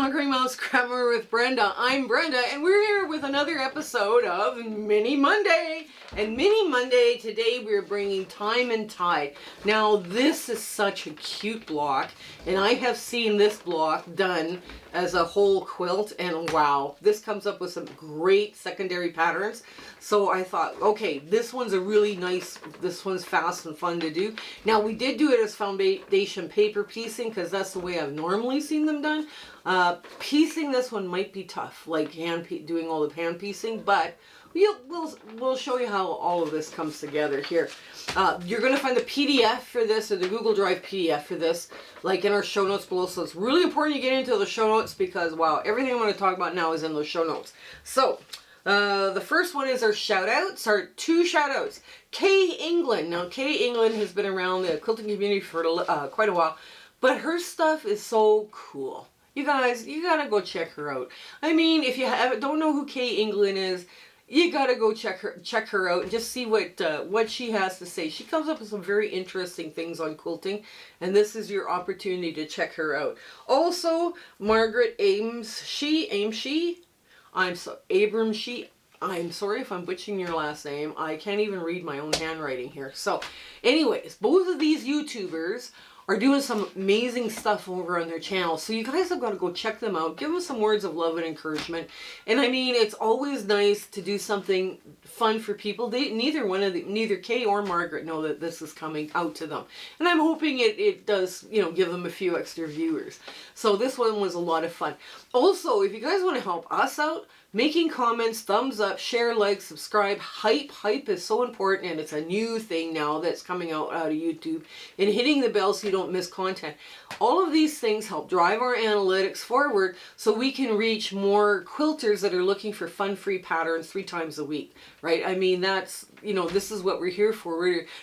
Conquering Mouse Grammar with Brenda. I'm Brenda, and we're here with another episode of Mini Monday. And Mini Monday, today we're bringing Time and Tide. Now, this is such a cute block, and I have seen this block done as a whole quilt, and wow, this comes up with some great secondary patterns. So I thought, okay, this one's a really nice, this one's fast and fun to do. Now, we did do it as foundation paper piecing, because that's the way I've normally seen them done. Piecing this one might be tough, like doing all the hand piecing, but we'll show you how all of this comes together here. You're going to find the PDF for this, or the Google Drive PDF for this, like in our show notes below. So it's really important you get into the show notes because, wow, everything I'm going to talk about now is in those show notes. So, the first one is our shout outs, our two shout outs. Kay England. Now, Kay England has been around the quilting community for quite a while, but her stuff is so cool. You guys, you gotta go check her out. I mean, if you don't know who Kay England is, you gotta go check her out and just see what she has to say. She comes up with some very interesting things on quilting, and this is your opportunity to check her out. Also, Margaret Abramshe. I'm sorry if I'm butchering your last name. I can't even read my own handwriting here. So, anyways, both of these YouTubers are doing some amazing stuff over on their channel. So you guys have got to go check them out. Give them some words of love and encouragement. And I mean, it's always nice to do something fun for people. Neither Kay or Margaret know that this is coming out to them. And I'm hoping it does, you know, give them a few extra viewers. So this one was a lot of fun. Also, if you guys want to help us out, making comments, thumbs up, share, like, subscribe. Hype is so important, and it's a new thing now that's coming out of YouTube. And hitting the bell so you don't miss content. All of these things help drive our analytics forward so we can reach more quilters that are looking for fun-free patterns 3 times a week, right? I mean, that's, you know, this is what we're here for.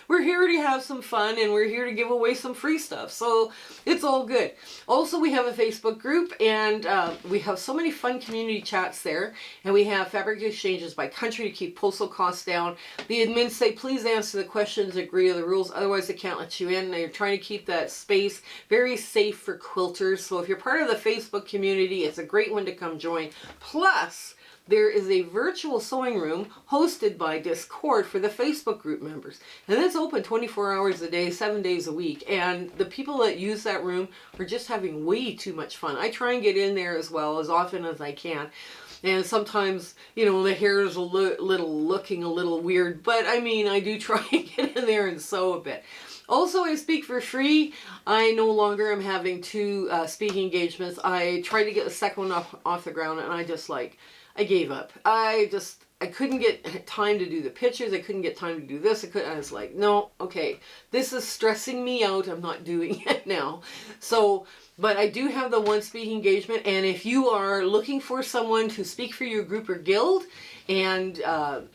We're here to have some fun, and we're here to give away some free stuff. So it's all good. Also, we have a Facebook group, and we have so many fun community chats there. And we have fabric exchanges by country to keep postal costs down. The admins say, please answer the questions, agree to the rules, otherwise they can't let you in. They're trying to keep that space very safe for quilters. So if you're part of the Facebook community, it's a great one to come join. Plus, there is a virtual sewing room hosted by Discord for the Facebook group members. And it's open 24 hours a day, 7 days a week. And the people that use that room are just having way too much fun. I try and get in there as well, as often as I can. And sometimes, you know, the hair is looking a little weird. But, I mean, I do try and get in there and sew a bit. Also, I speak for free. I no longer am having 2 speaking engagements. I tried to get the second one off the ground, and I gave up. I couldn't get time to do the pictures. I couldn't get time to do this. I was like, no, okay, this is stressing me out. I'm not doing it now. So, but I do have the 1 speaking engagement, and if you are looking for someone to speak for your group or guild, and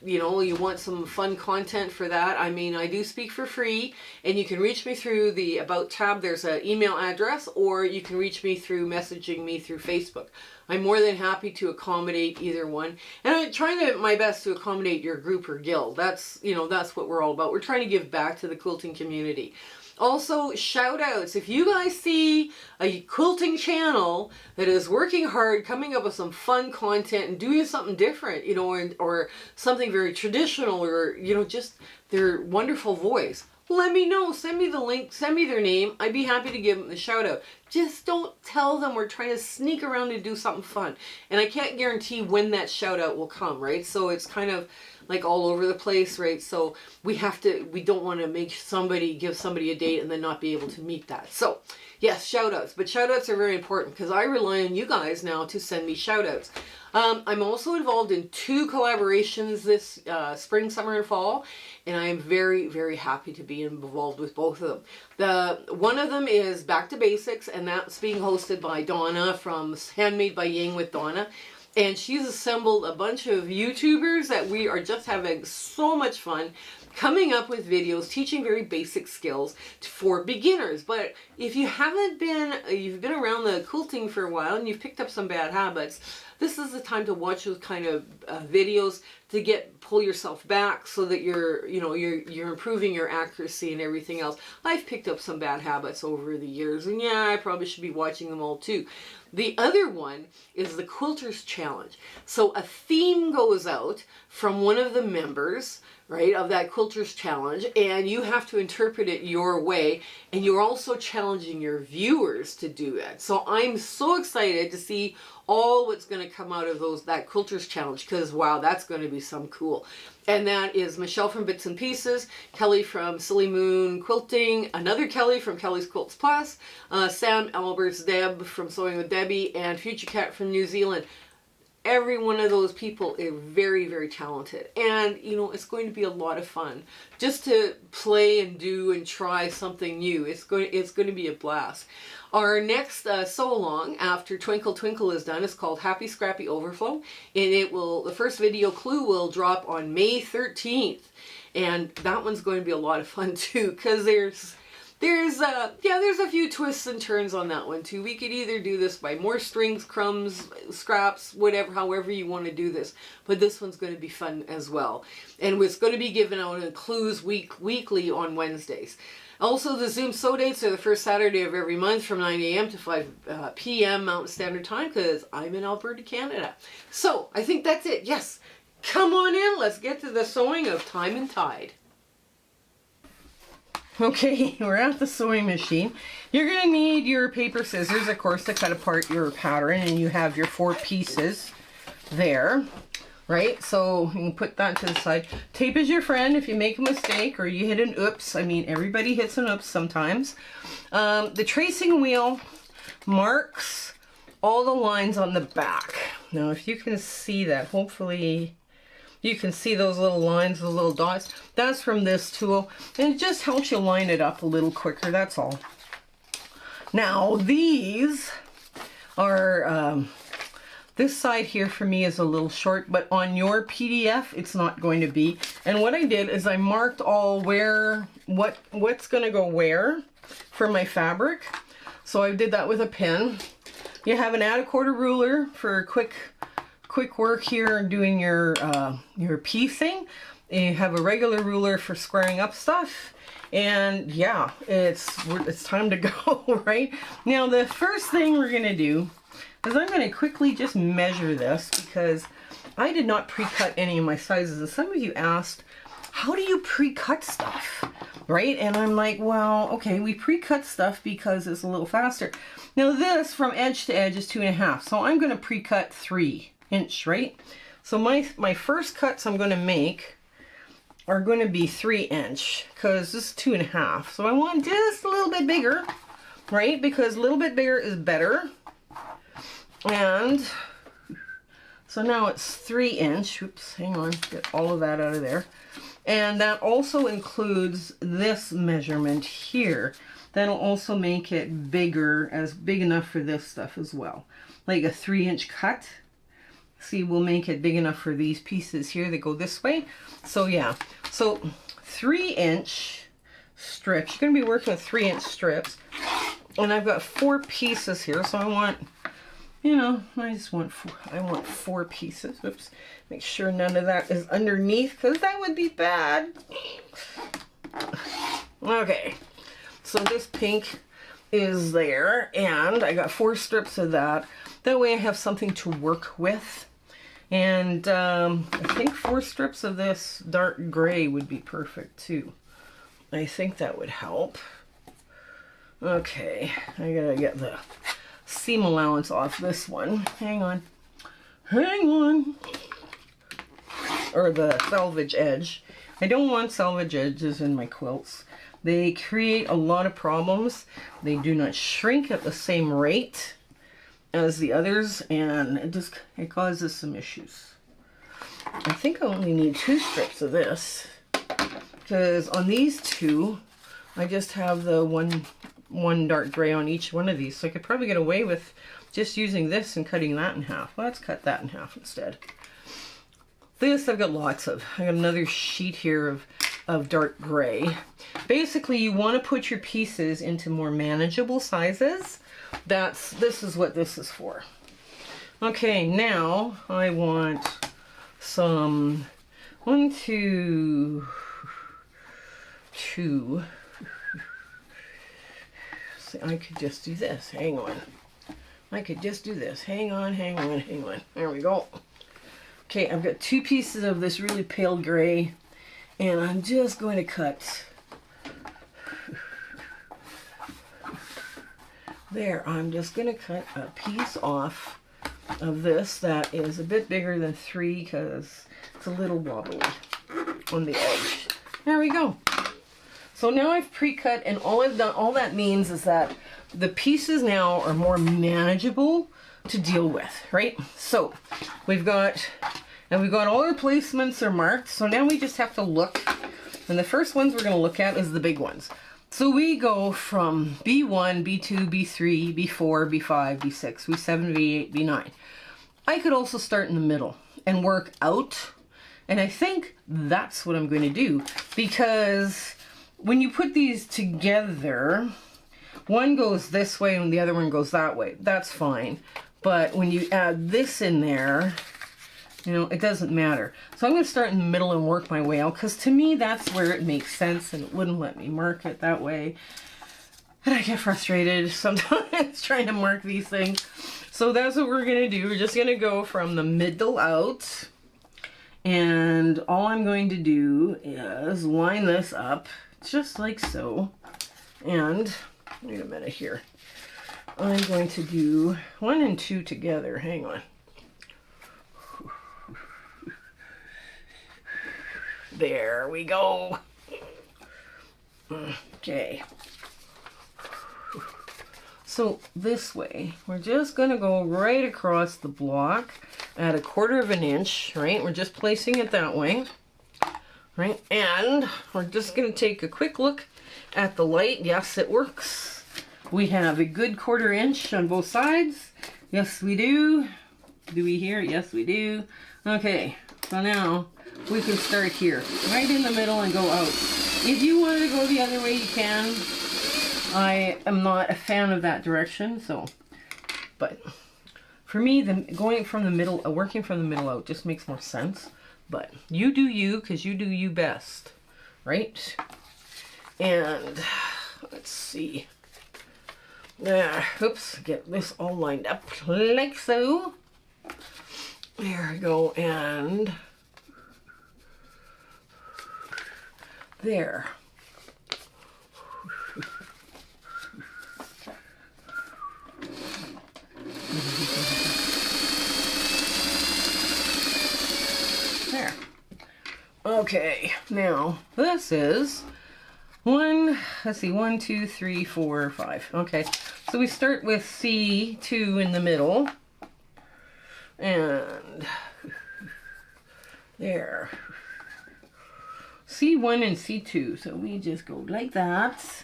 you know, you want some fun content for that, I mean, I do speak for free, and you can reach me through the About tab. There's an email address, or you can reach me through messaging me through Facebook. I'm more than happy to accommodate either one, and I'm trying my best to accommodate your group or guild. That's, you know, that's what we're all about. We're trying to give back to the quilting community. Also, shout outs. If you guys see a quilting channel that is working hard, coming up with some fun content and doing something different, you know, or something very traditional, or, you know, just their wonderful voice, let me know. Send me the link. Send me their name. I'd be happy to give them the shout out. Just don't tell them we're trying to sneak around to do something fun. And I can't guarantee when that shout out will come, right? So it's kind of like all over the place, right? So we don't want to give somebody a date and then not be able to meet that. So yes, shout outs, but shout outs are very important because I rely on you guys now to send me shout outs. I'm also involved in 2 collaborations this spring, summer, and fall, and I am very, very happy to be involved with both of them. One of them is Back to Basics, and that's being hosted by Donna from Handmade by Ying with Donna. And she's assembled a bunch of YouTubers that we are just having so much fun coming up with videos teaching very basic skills for beginners. But if you haven't been, you've been around the quilting for a while and you've picked up some bad habits, this is the time to watch those kind of videos to pull yourself back so that you're improving your accuracy and everything else. I've picked up some bad habits over the years, and yeah, I probably should be watching them all too. The other one is the Quilters Challenge. So a theme goes out from one of the members, right, of that Quilters Challenge, and you have to interpret it your way, and you're also challenging your viewers to do it. So I'm so excited to see all what's going to come out of that Quilters Challenge, because wow, that's going to be some cool. And that is Michelle from Bits and Pieces, Kelly from Silly Moon Quilting, another Kelly from Kelly's Quilts Plus, Sam Albert's Deb from Sewing with Debbie, and Future Cat from New Zealand. Every one of those people is very, very talented, and it's going to be a lot of fun just to play and do and try something new. It's going to be a blast. Our next sew along after Twinkle Twinkle is done is called Happy Scrappy Overflow, and the first video clue will drop on May 13th, and that one's going to be a lot of fun too, because there's a few twists and turns on that one too. We could either do this by more strings, crumbs, scraps, whatever, however you want to do this. But this one's going to be fun as well. And it's going to be given out in clues weekly on Wednesdays. Also, the Zoom sew dates are the first Saturday of every month from 9 a.m. to 5 p.m. Mountain Standard Time, because I'm in Alberta, Canada. So, I think that's it. Yes, come on in. Let's get to the sewing of Time and Tide. Okay, we're at the sewing machine. You're going to need your paper scissors, of course, to cut apart your pattern, and you have your 4 pieces there, right? So you can put that to the side. Tape is your friend if you make a mistake or you hit an oops. I mean, everybody hits an oops sometimes. The tracing wheel marks all the lines on the back. Now, if you can see that, hopefully you can see those little lines, those little dots. That's from this tool, and it just helps you line it up a little quicker, that's all. Now, these are, this side here for me is a little short, but on your PDF, it's not going to be. And what I did is I marked all what's gonna go where for my fabric. So I did that with a pen. You have an add a quarter ruler for quick work here doing your piecing. You have a regular ruler for squaring up stuff, and yeah, it's time to go. Right now, the first thing we're gonna do is I'm gonna quickly just measure this, because I did not pre-cut any of my sizes, and some of you asked, how do you pre-cut stuff, right? And I'm like, well, okay, we pre-cut stuff because it's a little faster. Now this from edge to edge is 2.5, so I'm gonna pre-cut 3 inch, right? So my first cuts I'm going to make are going to be 3 inch, because this is 2.5. So I want just a little bit bigger, right? Because a little bit bigger is better. And so now it's 3 inch. Oops, hang on, get all of that out of there. And that also includes this measurement here. That'll also make it bigger, big enough for this stuff as well. Like a 3 inch cut. See, we'll make it big enough for these pieces here that go this way. So yeah, so 3 inch strips. You're going to be working with 3 inch strips. And I've got 4 pieces here, so I want, I want 4 pieces. Oops, make sure none of that is underneath, because that would be bad. Okay, so this pink is there, and I got 4 strips of that. That way I have something to work with. And I think 4 strips of this dark gray would be perfect too. I think that would help. Okay, I gotta get the seam allowance off this one. Hang on. Or the selvage edge. I don't want selvage edges in my quilts. They create a lot of problems. They do not shrink at the same rate as the others, and it causes some issues. I think I only need 2 strips of this, because on these 2 I just have the one dark gray on each one of these, so I could probably get away with just using this and cutting that in half. Well, let's cut that in half instead. This I've got lots of. I got another sheet here of dark gray. Basically, you want to put your pieces into more manageable sizes. This is what this is for. Okay, now I want some 1, 2, 2. See, I could just do this. Hang on. I could just do this. Hang on, hang on, hang on. There we go. Okay, I've got 2 pieces of this really pale gray, and I'm just going to cut. There, I'm just going to cut a piece off of this that is a bit bigger than 3 because it's a little wobbly on the edge. There we go. So now I've pre-cut, and all I've done, all that means is that the pieces now are more manageable to deal with, right? So we've got all our placements are marked. So now we just have to look, and the first ones we're going to look at is the big ones. So we go from B1, B2, B3, B4, B5, B6, B7, B8, B9. I could also start in the middle and work out, and I think that's what I'm going to do, because when you put these together, one goes this way and the other one goes that way. That's fine. But when you add this in there, you know, it doesn't matter. So I'm going to start in the middle and work my way out, because to me that's where it makes sense, and it wouldn't let me mark it that way. And I get frustrated sometimes trying to mark these things. So that's what we're going to do. We're just going to go from the middle out. And all I'm going to do is line this up just like so. And wait a minute here. I'm going to do 1 and 2 together. Hang on. There we go. Okay. So this way, we're just going to go right across the block at 1/4 of an inch, right? We're just placing it that way, right? And we're just going to take a quick look at the light. Yes, it works. We have a good 1/4 inch on both sides. Yes, we do. Do we hear? Yes, we do. Okay, so now we can start here, right in the middle, and go out. If you want to go the other way, you can. I am not a fan of that direction, so, but for me, going from the middle, working from the middle out just makes more sense. But you do you, because you do you best, right? And let's see. There, oops, get this all lined up like so. There we go, and there. There. Okay, now this is let's see, 1, 2, 3, 4, 5. Okay, so we start with C2 in the middle, and there. C1 and C2, so we just go like that.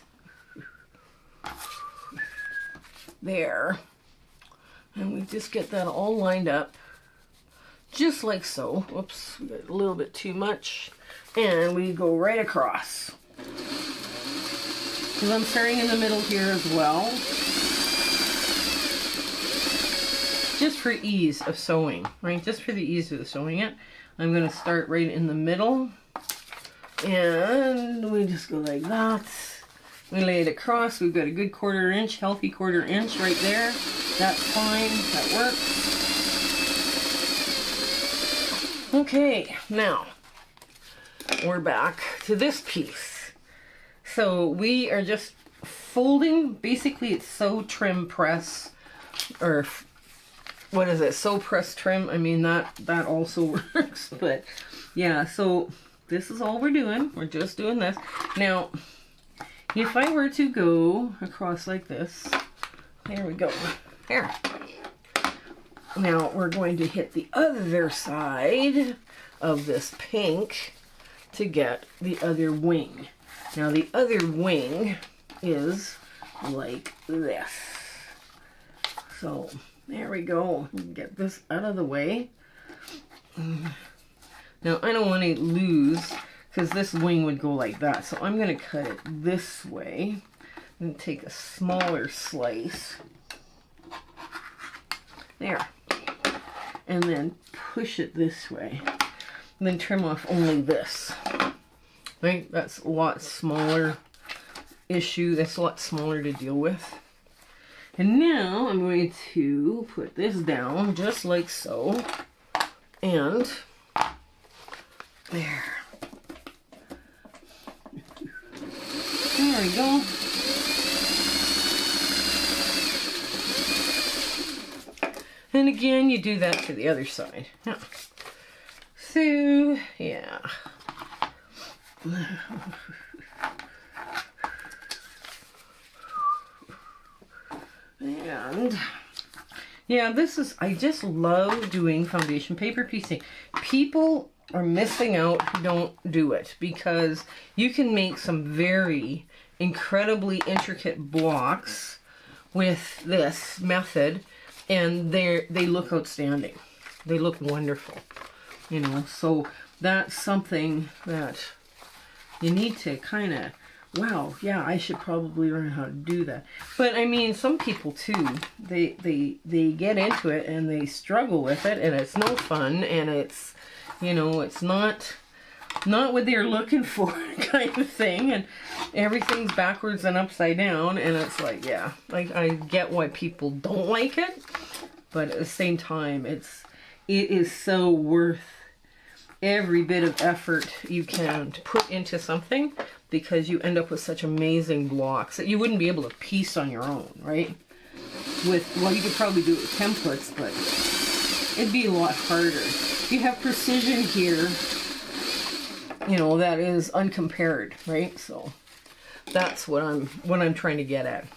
There. And we just get that all lined up, just like so. Whoops, we got a little bit too much. And we go right across. Because I'm starting in the middle here as well. Just for ease of sewing, right? Just for the ease of sewing it. I'm going to start right in the middle. And we just go like that. We lay it across. We've got a good 1/4 inch, healthy 1/4 inch right there. That's fine. That works. Okay, now we're back to this piece. So we are just folding. Basically, it's sew, trim, press, or what is it? Sew, press, trim. I mean, that also works. But yeah, so this is all we're doing. We're just doing this. Now, if I were to go across like this, there we go. There. Now we're going to hit the other side of this pink to get the other wing. Now the other wing is like this. So there we go. Get this out of the way. Now I don't want to lose, because this wing would go like that. So I'm going to cut it this way and take a smaller slice. There. and then push it this way. And then trim off only this. Right? That's a lot smaller issue. That's a lot smaller to deal with. And now I'm going to put this down just like so. And there. There we go. And again, you do that to the other side. Yeah. So, yeah. And yeah, this is, I just love doing foundation paper piecing. People are missing out who don't do it, because you can make some very incredibly intricate blocks with this method, and they look outstanding. They look wonderful, you know. So that's something that you need to kind of, wow, yeah, I should probably learn how to do that. But I mean, some people too, they get into it and they struggle with it, and it's no fun, and it's, you know, it's not what they're looking for kind of thing, and everything's backwards and upside down, and it's like, yeah, like I get why people don't like it, but at the same time, it is so worth every bit of effort you can put into something, because you end up with such amazing blocks that you wouldn't be able to piece on your own, right? Well, you could probably do it with templates, but it'd be a lot harder. You have precision here, you know, that is uncompared, right? So that's what I'm trying to get at.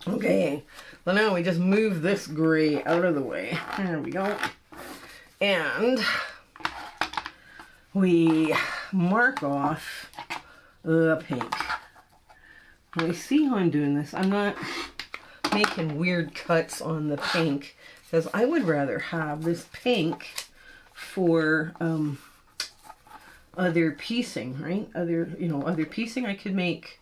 Okay, so now we just move this gray out of the way. There we go. And we mark off the pink. Now you see how I'm doing this. I'm not making weird cuts on the pink, because I would rather have this pink for other piecing, right? Other piecing I could make,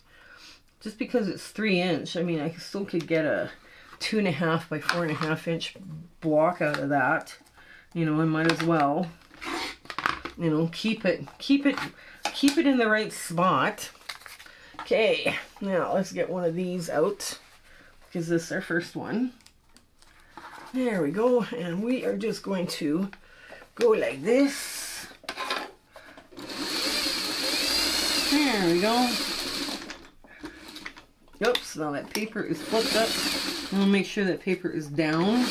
just because it's 3-inch. I mean, I still could get a 2.5 by 4.5 inch block out of that. You know, I might as well, you know, keep it in the right spot. Okay, now let's get one of these out, because this is our first one. There we go, and we are just going to go like this. There we go. Oops, now that paper is flipped up. I'm gonna make sure that paper is down.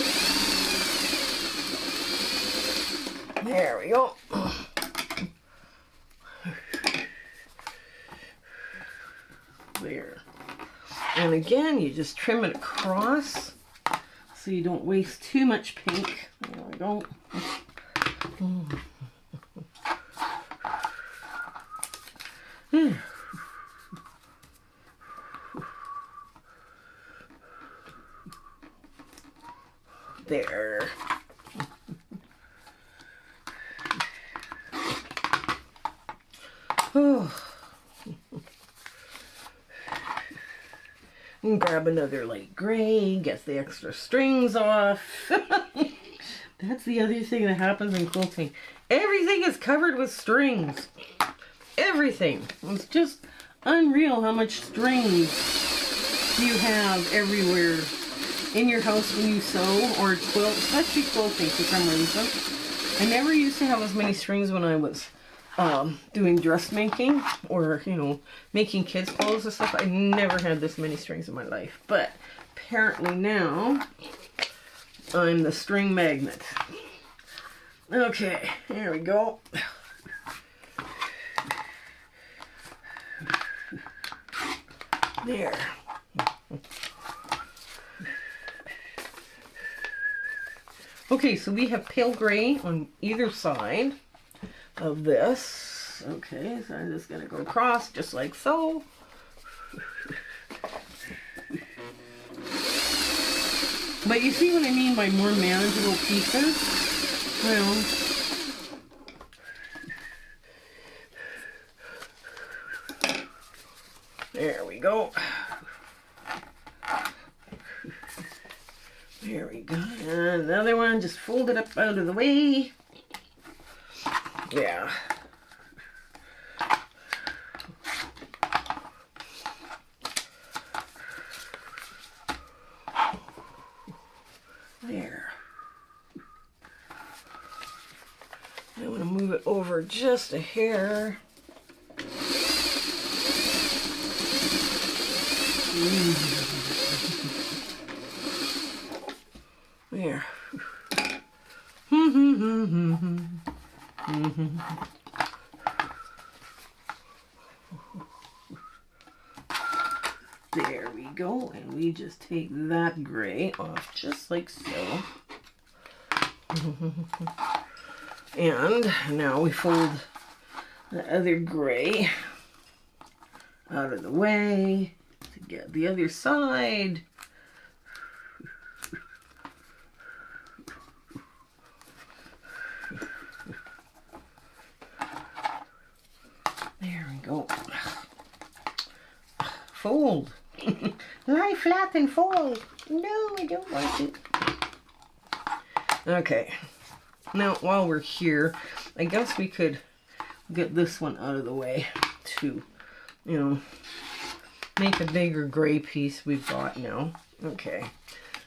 There we go. There. And again, you just trim it across so you don't waste too much pink. There we go. There. And grab another light gray, get the extra strings off. That's the other thing that happens in quilting. Everything is covered with strings. Everything. It's just unreal how much strings you have everywhere in your house when you sew or quilt, especially quilting for some reason. I never used to have as many strings when I was doing dressmaking, or, you know, making kids clothes and stuff. I never had this many strings in my life, but apparently now I'm the string magnet. Okay, here we go. There. Okay, so we have pale gray on either side of this. Okay, so I'm just gonna go across just like so. But you see what I mean by more manageable pieces? Well, there we go. There we go. And another one, just fold it up out of the way. Yeah. There. I want to move it over just a hair. There. There we go, and we just take that gray off just like so. And now we fold the other gray out of the way to get the other side. There we go. Fold. Lie flat and fold. No, I don't want to. Okay. Now, while we're here, I guess we could get this one out of the way to, you know, make a bigger gray piece we've got now. Okay.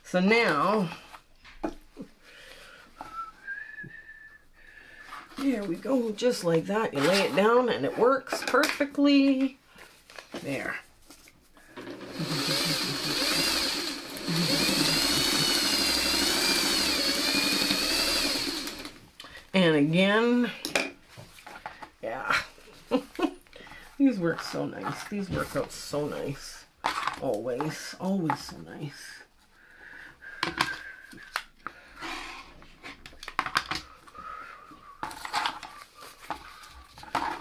So now, there we go, just like that. You lay it down and it works perfectly. There. And again, yeah, these work so nice. These work out so nice. Always, always so nice.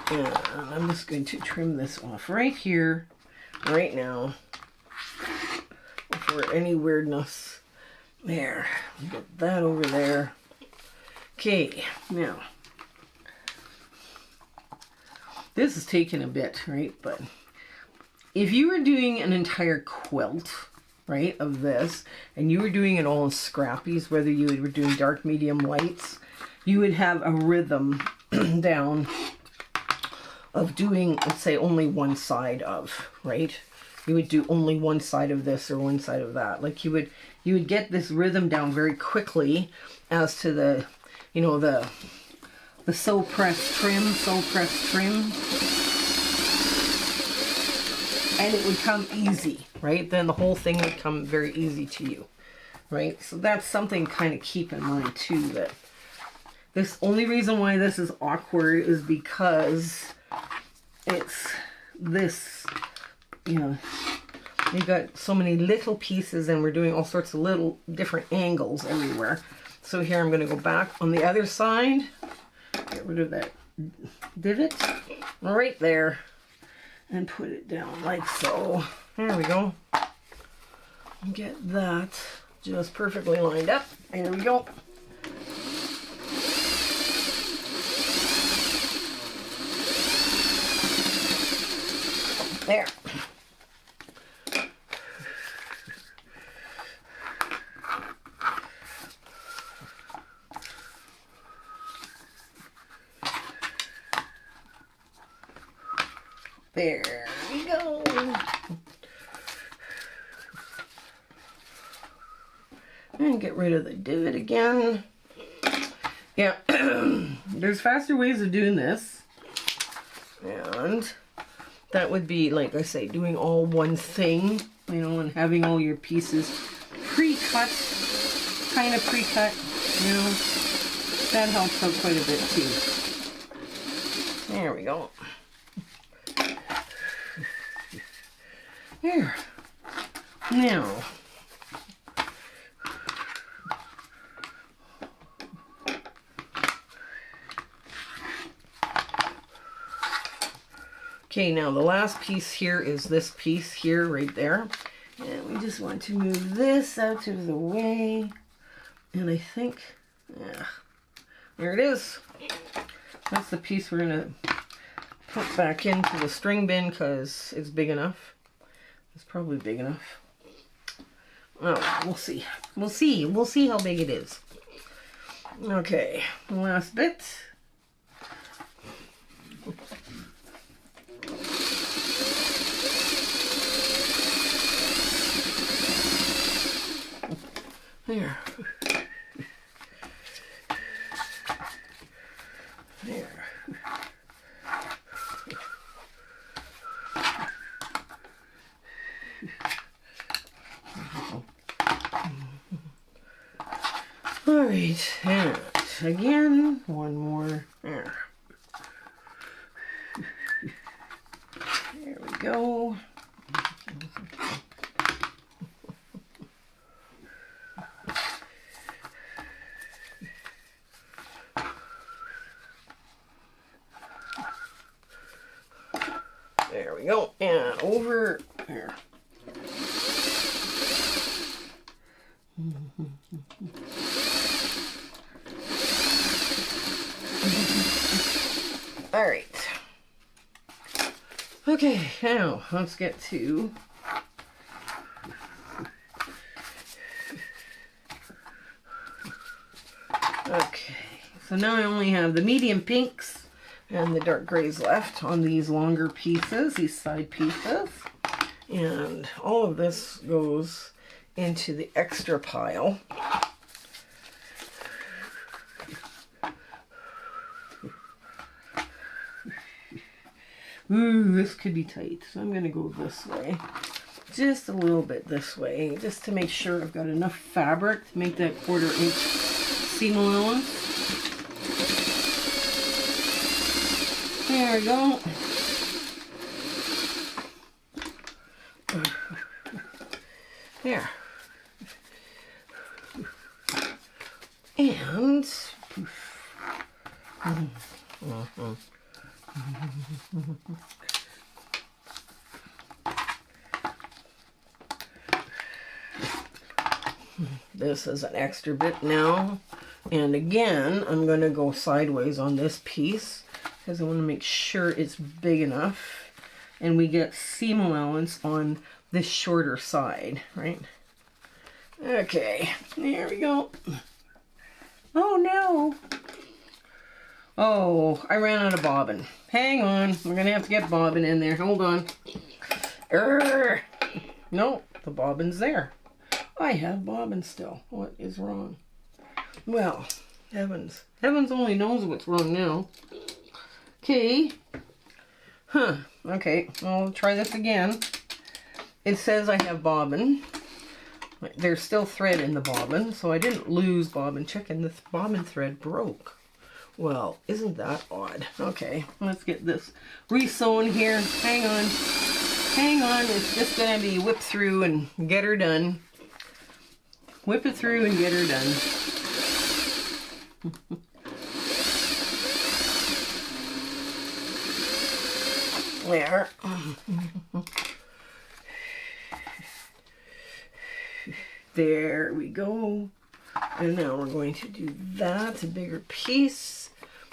And I'm just going to trim this off right here, right now, for any weirdness. There, get that over there. Okay, now, this is taking a bit, right? But if you were doing an entire quilt, right, of this, and you were doing it all in scrappies, whether you were doing dark, medium, lights, you would have a rhythm down of doing, let's say, only one side of, right? You would do only one side of this or one side of that. Like you would get this rhythm down very quickly as to the, you know, the sew press trim, and it would come easy, right? Then the whole thing would come very easy to you, right? So that's something kind of keep in mind too, that this only reason why this is awkward is because it's this, you know, you got so many little pieces and we're doing all sorts of little different angles everywhere. So here I'm going to go back on the other side, get rid of that divot right there, and put it down like so. There we go. Get that just perfectly lined up. There we go. There. There we go. And get rid of the divot again. Yeah, there's faster ways of doing this. And that would be, like I say, doing all one thing, you know, and having all your pieces pre-cut, kind of pre-cut, you know. That helps out quite a bit too. There we go. Here. Now. Okay, now the last piece here is this piece here, right there. And we just want to move this out of the way. And I think, yeah, there it is. That's the piece we're going to put back into the string bin because it's big enough. It's probably big enough. Oh, we'll see. We'll see. We'll see how big it is. Okay, last bit. There. There. All right, and again, one more. There. There we go. There we go, and over here. All right. Okay, now let's get to okay. So now I only have the medium pinks and the dark grays left on these longer pieces, these side pieces. And all of this goes into the extra pile. Ooh, this could be tight, so I'm going to go this way. Just a little bit this way, just to make sure I've got enough fabric to make that 1/4 inch seam allowance. There we go. There. And this is an extra bit now, and again I'm going to go sideways on this piece because I want to make sure it's big enough and we get seam allowance on this shorter side, right? Okay, there we go. Oh no! Oh, I ran out of bobbin. Hang on, we're gonna have to get bobbin in there. Hold on. No, the bobbin's there. I have bobbin still. What is wrong? Well, heavens only knows what's wrong now. Okay. Huh. Okay, I'll try this again. It says I have bobbin. There's still thread in the bobbin, so I didn't lose bobbin. Checking this bobbin thread broke. Well, isn't that odd? Okay, let's get this re-sewn here. Hang on. Hang on, it's just gonna be whipped through and get her done. Whip it through and get her done. There. There we go. And now we're going to do that, a bigger piece,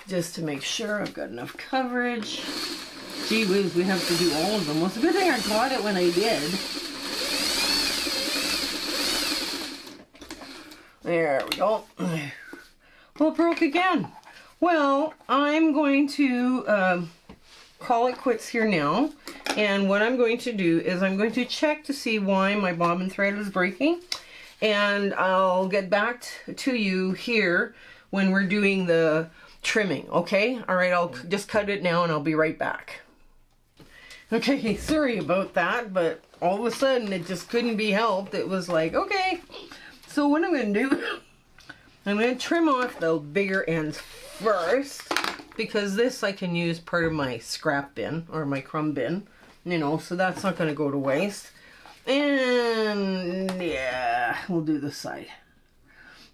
just to make sure I've got enough coverage. Gee whiz, we have to do all of them. Well, it's a good thing I got it when I did. There we go. Well, it broke again. Well, I'm going to call it quits here now. And what I'm going to do is I'm going to check to see why my bobbin thread is breaking. And I'll get back to you here when we're doing the trimming, okay? All right, I'll just cut it now and I'll be right back. Okay, sorry about that, but all of a sudden it just couldn't be helped. It was like, okay. So what I'm going to do, I'm going to trim off the bigger ends first, because this I can use part of my scrap bin or my crumb bin, you know, so that's not going to go to waste. And yeah, we'll do this side.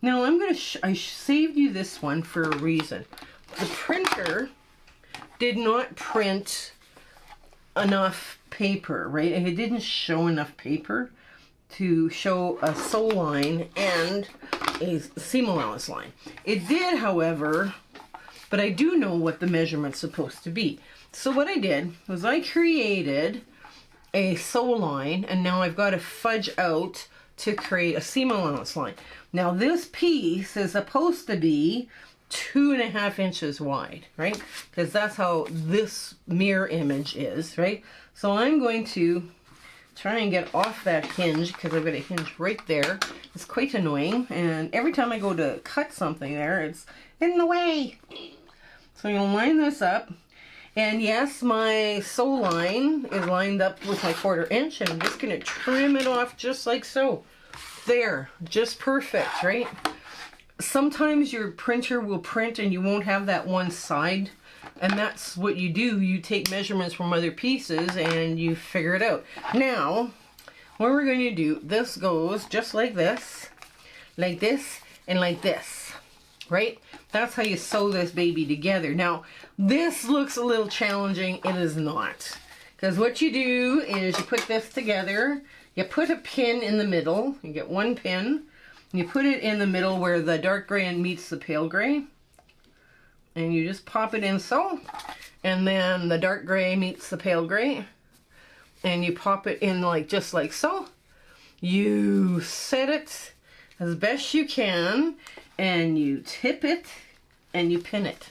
Now I'm going to, I saved you this one for a reason. The printer did not print enough paper, right? It didn't show enough paper to show a sew line and a seam allowance line. It did, however, but I do know what the measurement's supposed to be. So what I did was I created a sew line, and now I've got to fudge out to create a seam allowance line. Now this piece is supposed to be 2.5 inches wide, right? Because that's how this mirror image is, right? So I'm going to try and get off that hinge because I've got a hinge right there. It's quite annoying, and every time I go to cut something there, it's in the way. So I'm going to line this up, and yes, my sew line is lined up with my 1/4 inch, and I'm just going to trim it off just like so. There, just perfect, right? Sometimes your printer will print and you won't have that one side, and that's what you do. You take measurements from other pieces and you figure it out. Now, what we're going to do, this goes just like this, and like this, right? That's how you sew this baby together. Now, this looks a little challenging. It is not. Because what you do is you put this together, you put a pin in the middle, you get one pin, you put it in the middle where the dark gray meets the pale gray, and you just pop it in so, and then the dark gray meets the pale gray, and you pop it in like just like so. You set it as best you can, and you tip it, and you pin it,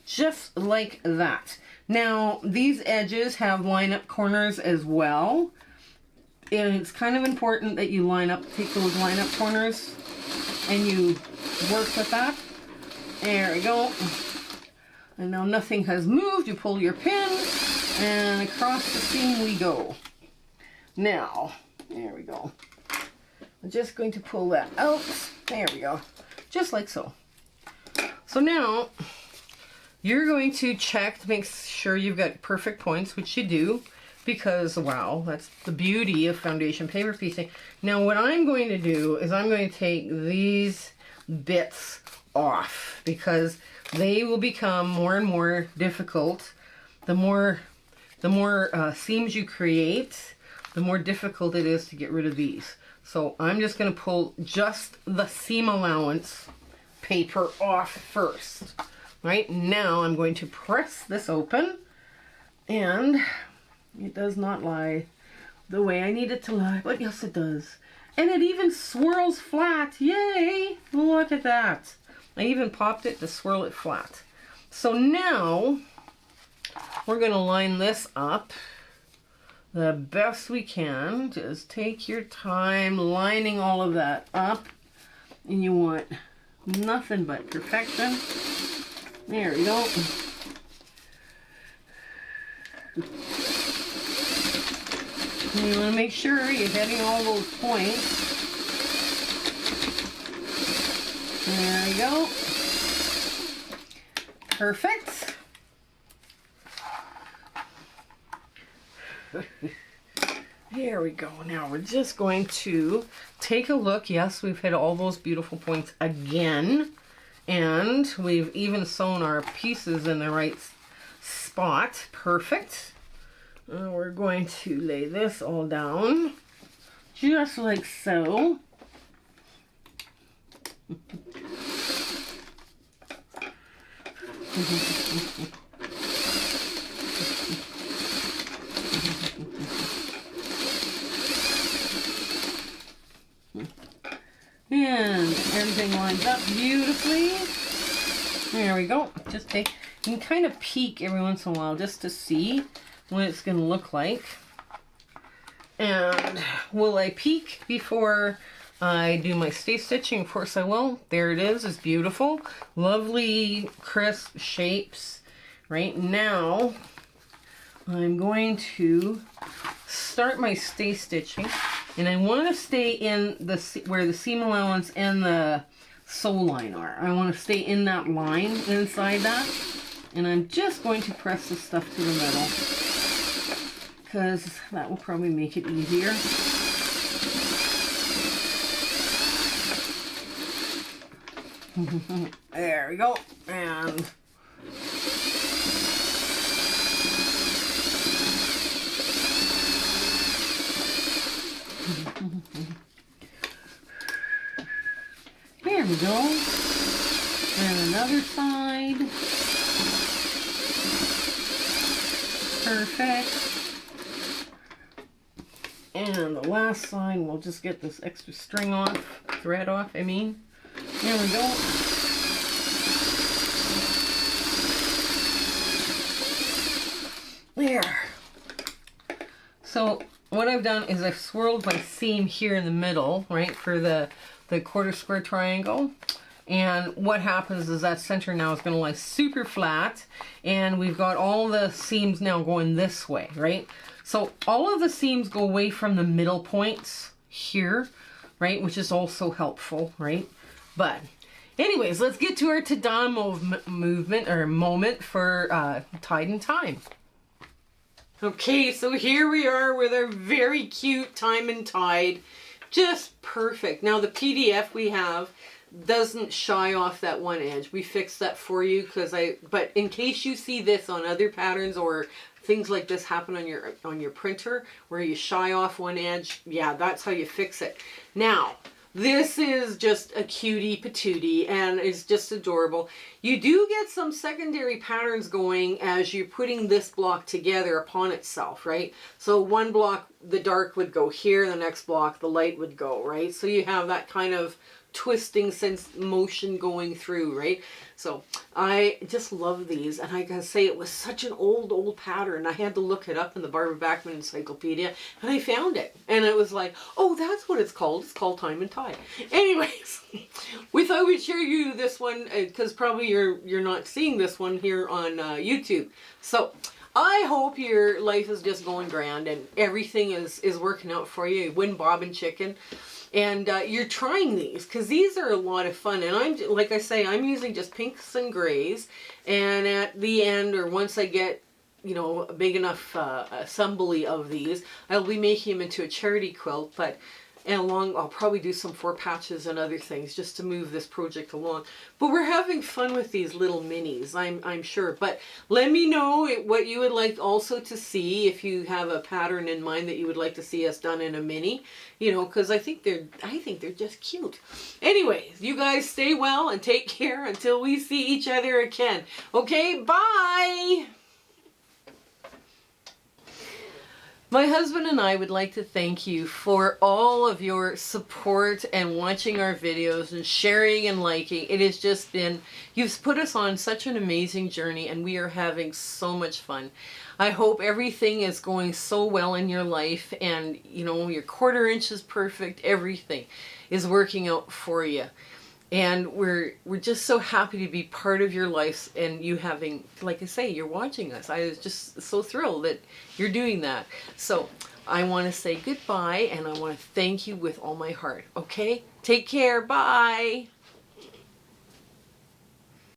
just like that. Now, these edges have line-up corners as well, and it's kind of important that you take those line-up corners, and you work with that. There we go. And now nothing has moved. You pull your pin, and across the seam we go. Now, there we go. I'm just going to pull that out. There we go. Just like so. So now, you're going to check to make sure you've got perfect points, which you do, because, wow, that's the beauty of foundation paper piecing. Now, what I'm going to do is I'm going to take these bits off, because they will become more and more difficult. The more seams you create, the more difficult it is to get rid of these. So I'm just going to pull just the seam allowance paper off first. Right now I'm going to press this open, and it does not lie the way I need it to lie, but yes it does. And it even swirls flat. Yay! Look at that. I even popped it to swirl it flat. So now we're going to line this up the best we can. Just take your time lining all of that up, and you want nothing but perfection. There we go. And you want to make sure you're hitting all those points. There we go. Perfect. There we go. Now we're just going to take a look. Yes, we've hit all those beautiful points again. And we've even sewn our pieces in the right spot. Perfect. We're going to lay this all down just like so. And everything lines up beautifully. There we go. Just take, you can kind of peek every once in a while just to see what it's going to look like. And will I peek before I do my stay stitching? Of course I will. There it is. It's beautiful. Lovely, crisp shapes. Right now, I'm going to start my stay stitching. And I want to stay in the where the seam allowance and the sew line are. I want to stay in that line inside that. And I'm just going to press the stuff to the middle, because that will probably make it easier. There we go. And there we go. And another side. Perfect. And the last side, we'll just get this extra string off, thread off, I mean. There we go. There. So what I've done is I've swirled my seam here in the middle, right, for the quarter square triangle. And what happens is that center now is going to lie super flat, and we've got all the seams now going this way, right? So all of the seams go away from the middle points here, right, which is also helpful, right? But anyways, let's get to our ta-da movement or moment for Tied in Time. Okay, so here we are with our very cute Time and Tied. Just perfect. Now the PDF we have doesn't shy off that one edge. We fixed that for you but in case you see this on other patterns or things like this happen on your printer where you shy off one edge, yeah, that's how you fix it. Now, this is just a cutie patootie and it's just adorable. You do get some secondary patterns going as you're putting this block together upon itself, right? So one block, the dark would go here, the next block, the light would go, right? So you have that kind of twisting sense motion going through, right? So I just love these, and I gotta say it was such an old pattern. I had to look it up in the Barbara Bachman Encyclopedia, and I found it, and it was like, oh, that's what it's called. It's called Time and Tie. Anyways, we thought we'd share you this one because probably you're not seeing this one here on YouTube. So I hope your life is just going grand and everything is working out for you. Win Bob and Chicken. And you're trying these because these are a lot of fun. And I'm, like I say, I'm using just pinks and grays. And at the end, or once I get, you know, a big enough assembly of these, I'll be making them into a charity quilt. And I'll probably do some 4 patches and other things just to move this project along. But we're having fun with these little minis, I'm sure. But let me know what you would like also to see, if you have a pattern in mind that you would like to see us done in a mini. You know, because I think they're just cute. Anyways, you guys stay well and take care until we see each other again. Okay, bye! My husband and I would like to thank you for all of your support and watching our videos and sharing and liking. It has just been, you've put us on such an amazing journey and we are having so much fun. I hope everything is going so well in your life and, you know, your 1/4 inch is perfect. Everything is working out for you. And we're just so happy to be part of your life and you having, like I say, you're watching us. I was just so thrilled that you're doing that. So I want to say goodbye and I want to thank you with all my heart. Okay? Take care. Bye.